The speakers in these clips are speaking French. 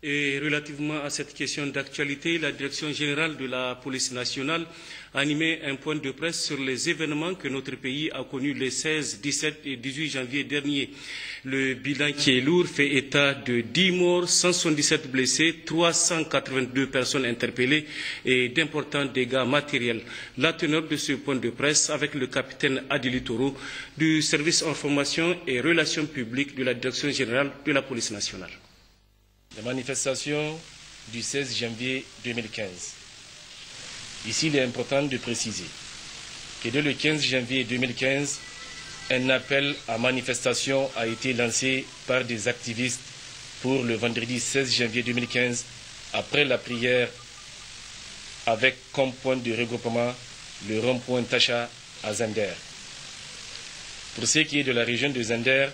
Et relativement à cette question d'actualité, la Direction générale de la police nationale a animé un point de presse sur les événements que notre pays a connus les 16, 17 et 18 janvier dernier. Le bilan qui est lourd fait état de 10 morts, 177 blessés, 382 personnes interpellées et d'importants dégâts matériels. La teneur de ce point de presse avec le capitaine Adili Toro du service information et relations publiques de la Direction générale de la police nationale. Les manifestations du 16 janvier 2015. Ici, il est important de préciser que dès le 15 janvier 2015, un appel à manifestation a été lancé par des activistes pour le vendredi 16 janvier 2015, après la prière, avec comme point de regroupement le rond-point Tacha à Zender. Pour ce qui est de la région de Zender,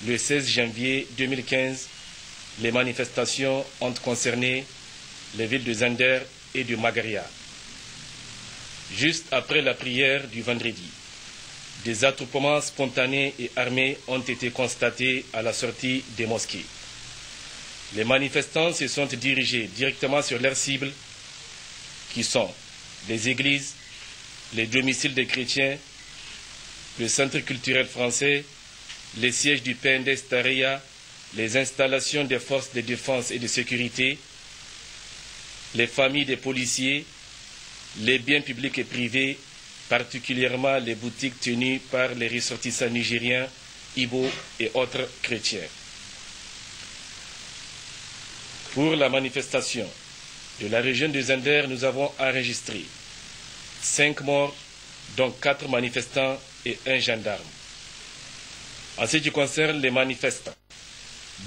le 16 janvier 2015, les manifestations ont concerné les villes de Zender et de Magaria. Juste après la prière du vendredi, des attroupements spontanés et armés ont été constatés à la sortie des mosquées. Les manifestants se sont dirigés directement sur leurs cibles, qui sont les églises, les domiciles des chrétiens, le centre culturel français, les sièges du PNDS Tareya, les installations des forces de défense et de sécurité, les familles des policiers, les biens publics et privés, particulièrement les boutiques tenues par les ressortissants nigériens, Ibo et autres chrétiens. Pour la manifestation de la région de Zender, nous avons enregistré 5 morts, dont 4 manifestants et 1 gendarme. En ce qui concerne les manifestants,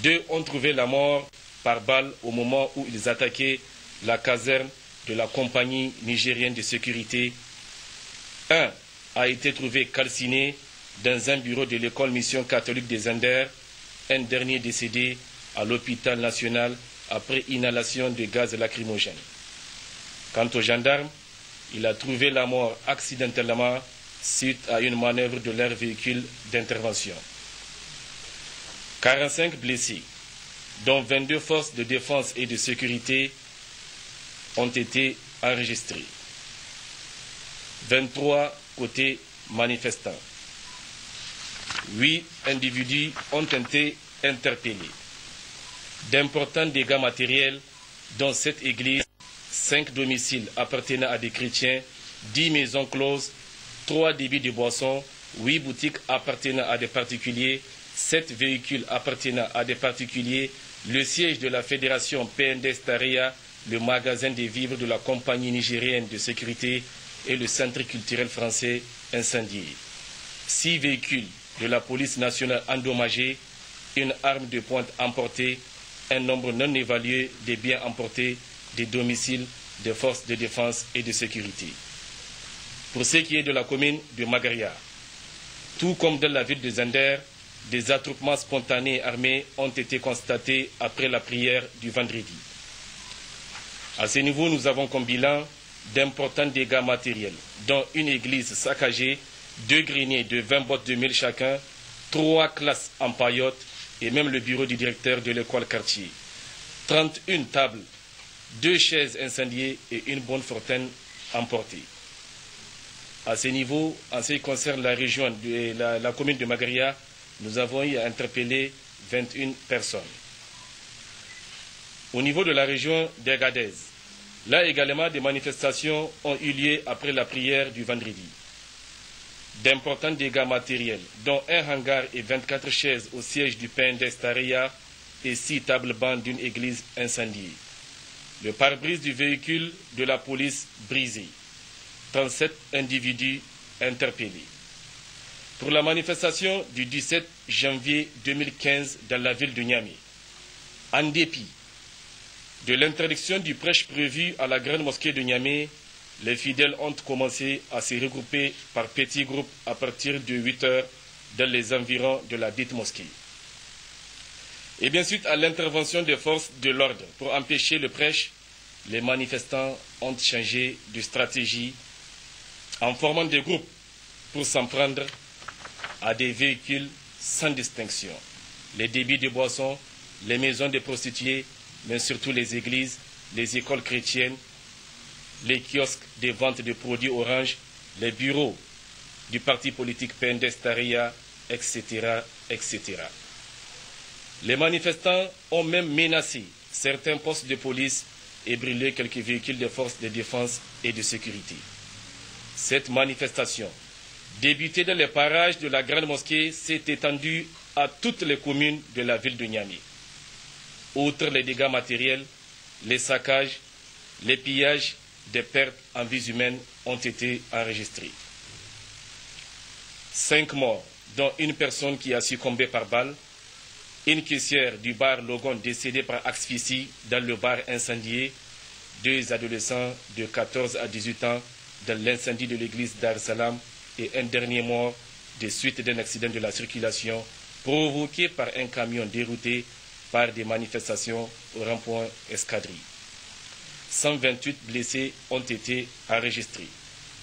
2 ont trouvé la mort par balle au moment où ils attaquaient la caserne de la compagnie nigérienne de sécurité. 1 a été trouvé calciné dans un bureau de l'école mission catholique des Zender, un dernier décédé à l'hôpital national après inhalation de gaz lacrymogène. Quant au gendarme, il a trouvé la mort accidentellement suite à une manœuvre de leur véhicule d'intervention. 45 blessés, dont 22 forces de défense et de sécurité, ont été enregistrés. 23 côté manifestants. 8 individus ont été interpellés. D'importants dégâts matériels, dont 7 églises, 5 domiciles appartenant à des chrétiens, 10 maisons closes, 3 débits de boissons, 8 boutiques appartenant à des particuliers, 7 véhicules appartenant à des particuliers, le siège de la fédération PNDS Tareya, le magasin des vivres de la compagnie nigérienne de sécurité et le centre culturel français incendié. 6 véhicules de la police nationale endommagés, une arme de pointe emportée, un nombre non évalué des biens emportés, des domiciles des forces de défense et de sécurité. Pour ce qui est de la commune de Magaria, tout comme dans la ville de Zender, des attroupements spontanés et armés ont été constatés après la prière du vendredi. À ce niveau, nous avons comme bilan d'importants dégâts matériels, dont une église saccagée, 2 greniers de 20 bottes de mil chacun, 3 classes en paillotte et même le bureau du directeur de l'école quartier. 31 tables, 2 chaises incendiées et une bonne fortune emportée. À ce niveau, en ce qui concerne la région de la commune de Magaria, nous avons eu à interpeller 21 personnes. Au niveau de la région d'Agadez, là également des manifestations ont eu lieu après la prière du vendredi. D'importants dégâts matériels, dont un hangar et 24 chaises au siège du PNDS Tareya et 6 tables-bancs d'une église incendiée. Le pare-brise du véhicule de la police brisé. 37 individus interpellés. Pour la manifestation du 17 janvier 2015 dans la ville de Niamey, en dépit de l'interdiction du prêche prévu à la grande mosquée de Niamey, les fidèles ont commencé à se regrouper par petits groupes à partir de 8 heures dans les environs de la dite mosquée. Et bien suite à l'intervention des forces de l'ordre pour empêcher le prêche, les manifestants ont changé de stratégie en formant des groupes pour s'en prendre à des véhicules sans distinction, les débits de boissons, les maisons des prostituées, mais surtout les églises, les écoles chrétiennes, les kiosques de vente de produits Orange, les bureaux du parti politique PNDS Taraya, etc., etc. Les manifestants ont même menacé certains postes de police et brûlé quelques véhicules des forces de défense et de sécurité. Cette manifestation, débutée dans les parages de la Grande Mosquée, s'est étendue à toutes les communes de la ville de Niamey. Outre les dégâts matériels, les saccages, les pillages, des pertes en vies humaines ont été enregistrés. 5 morts, dont une personne qui a succombé par balle, une caissière du bar Logon décédée par asphyxie dans le bar incendié, 2 adolescents de 14 à 18 ans dans l'incendie de l'église Dar Salam et un dernier mort des suites d'un accident de la circulation provoqué par un camion dérouté par des manifestations au rond-point Escadrille. 128 blessés ont été enregistrés.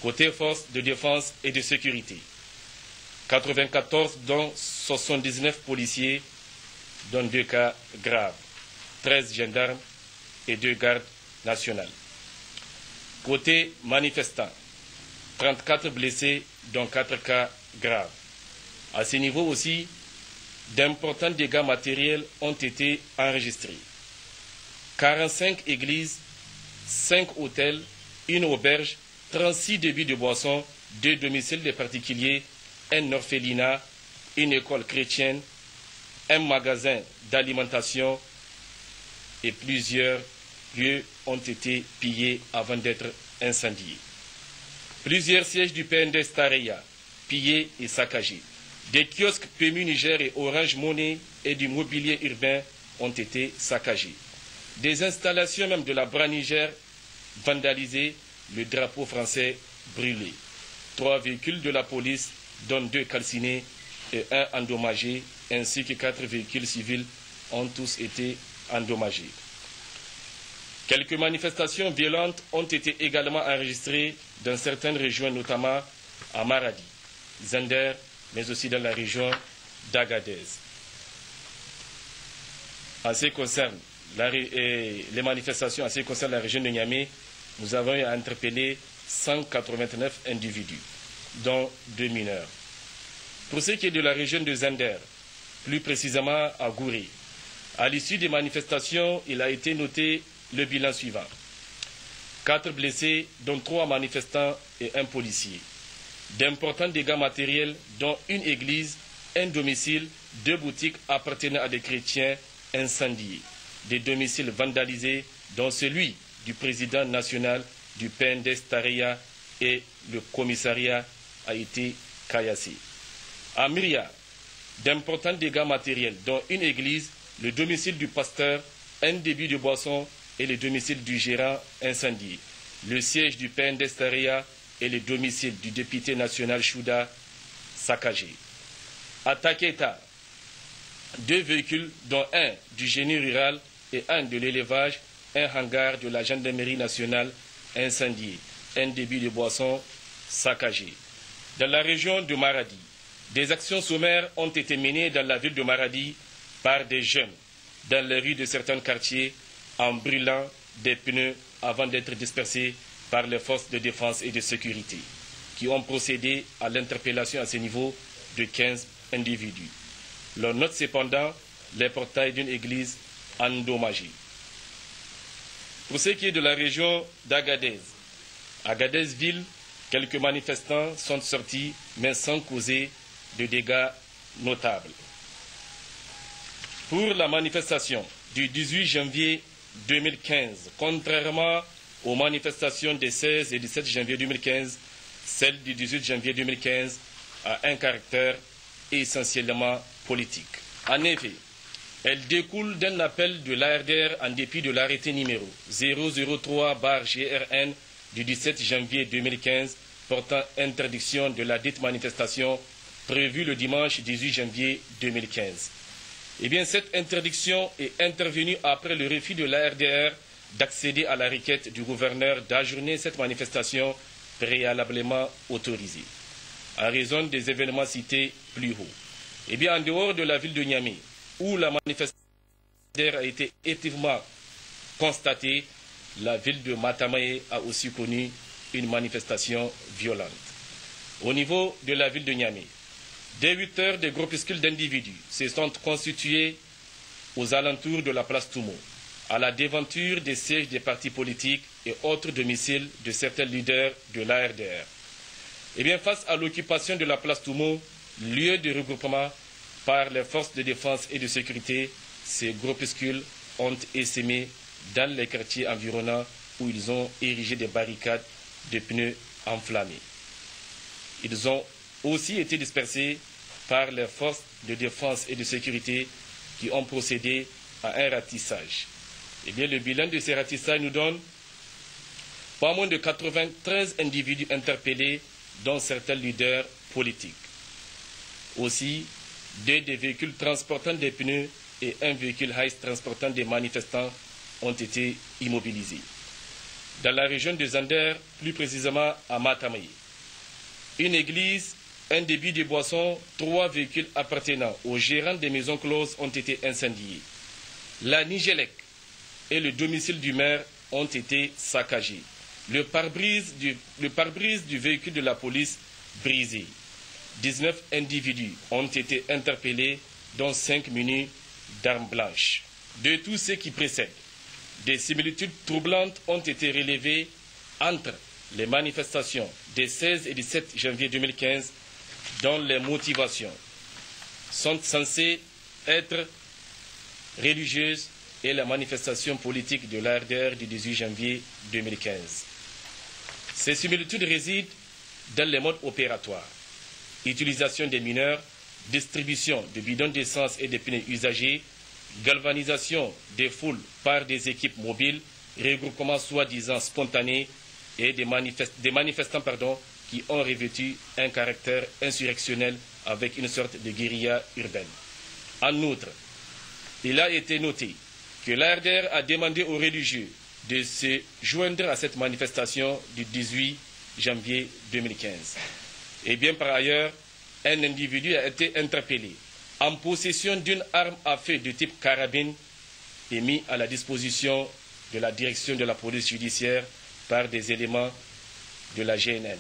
Côté forces de défense et de sécurité, 94 dont 79 policiers, dont 2 cas graves, 13 gendarmes et 2 gardes nationales. Côté manifestants, 34 blessés, dont 4 cas graves. À ce niveau aussi, d'importants dégâts matériels ont été enregistrés. 45 églises, 5 hôtels, une auberge, 36 débits de boissons, 2 domiciles de particuliers, un orphelinat, une école chrétienne, un magasin d'alimentation et plusieurs lieux ont été pillés avant d'être incendiés. Plusieurs sièges du PNDS Taraya pillés et saccagés. Des kiosques PMU Niger et Orange Money et du mobilier urbain ont été saccagés. Des installations même de la Bra Niger vandalisées, le drapeau français brûlé. 3 véhicules de la police, dont 2 calcinés et 1 endommagé, ainsi que 4 véhicules civils ont tous été endommagés. Quelques manifestations violentes ont été également enregistrées dans certaines régions, notamment à Maradi, Zender, mais aussi dans la région d'Agadez. En ce qui concerne les manifestations, en ce qui concerne la région de Niamey, nous avons interpellé 189 individus, dont 2 mineurs. Pour ce qui est de la région de Zender, plus précisément à Gouré, à l'issue des manifestations, il a été noté le bilan suivant. 4 blessés, dont 3 manifestants et 1 policier. D'importants dégâts matériels, dont une église, un domicile, 2 boutiques appartenant à des chrétiens incendiés. Des domiciles vandalisés, dont celui du président national du PNDS Taraya et le commissariat a été caillassé. À Myria, d'importants dégâts matériels, dont une église, le domicile du pasteur, un débit de boisson et le domicile du gérant incendié. Le siège du PNDS Taraya et le domicile du député national Chouda saccagé. À Taketa, 2 véhicules, dont un du génie rural et un de l'élevage, un hangar de la gendarmerie nationale incendié, un débit de boisson saccagé. Dans la région de Maradi, des actions sommaires ont été menées dans la ville de Maradi par des jeunes dans les rues de certains quartiers en brûlant des pneus avant d'être dispersés par les forces de défense et de sécurité, qui ont procédé à l'interpellation à ce niveau de 15 individus. L'on note cependant les portails d'une église endommagés. Pour ce qui est de la région d'Agadez, Agadez-Ville, quelques manifestants sont sortis, mais sans causer de dégâts notables. Pour la manifestation du 18 janvier 2015, contrairement aux manifestations des 16 et 17 janvier 2015, celle du 18 janvier 2015 a un caractère essentiellement politique. En effet, elle découle d'un appel de l'ARDR en dépit de l'arrêté numéro 003/GRN du 17 janvier 2015 portant interdiction de la dite manifestation prévue le dimanche 18 janvier 2015. Eh bien, cette interdiction est intervenue après le refus de l'ARDR d'accéder à la requête du gouverneur d'ajourner cette manifestation préalablement autorisée, en raison des événements cités plus haut. Eh bien, en dehors de la ville de Niamey, où la manifestation a été effectivement constaté, la ville de Matamaé a aussi connu une manifestation violente. Au niveau de la ville de Niamey, dès 8 heures, des groupuscules d'individus se sont constitués aux alentours de la place Toumo, à la déventure des sièges des partis politiques et autres domiciles de certains leaders de l'ARDR. Eh bien, face à l'occupation de la place Toumo, lieu de regroupement par les forces de défense et de sécurité, ces groupuscules ont essaimé dans les quartiers environnants où ils ont érigé des barricades de pneus enflammés. Ils ont aussi été dispersés par les forces de défense et de sécurité qui ont procédé à un ratissage. Eh bien, le bilan de ces ratissages nous donne pas moins de 93 individus interpellés, dont certains leaders politiques. Aussi, des véhicules transportant des pneus et un véhicule Hiace transportant des manifestants ont été immobilisés. Dans la région de Zander, plus précisément à Matamaé, une église, un débit de boissons, 3 véhicules appartenant aux gérants des maisons closes ont été incendiés. La Nigélec et le domicile du maire ont été saccagés. Le pare-brise du véhicule de la police brisé. 19 individus ont été interpellés, dont 5 munis d'armes blanches. De tous ceux qui précèdent, des similitudes troublantes ont été relevées entre les manifestations des 16 et 17 janvier 2015, dont les motivations sont censées être religieuses, et la manifestation politique de l'ARDR du 18 janvier 2015. Ces similitudes résident dans les modes opératoires: utilisation des mineurs, distribution de bidons d'essence et de pneus usagés, galvanisation des foules par des équipes mobiles, regroupement soi-disant spontané et des manifestants qui ont revêtu un caractère insurrectionnel avec une sorte de guérilla urbaine. En outre, il a été noté que l'ARDR a demandé aux religieux de se joindre à cette manifestation du 18 janvier 2015. Et bien par ailleurs, un individu a été interpellé en possession d'une arme à feu de type carabine et mis à la disposition de la direction de la police judiciaire par des éléments de la GNN.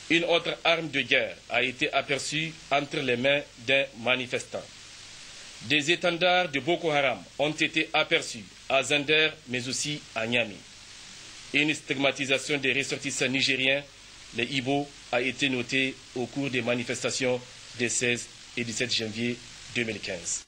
Une autre arme de guerre a été aperçue entre les mains d'un manifestant. Des étendards de Boko Haram ont été aperçus à Zander, mais aussi à Niamey. Une stigmatisation des ressortissants nigériens, les Ibo, a été notée au cours des manifestations des 16 et 17 janvier 2015.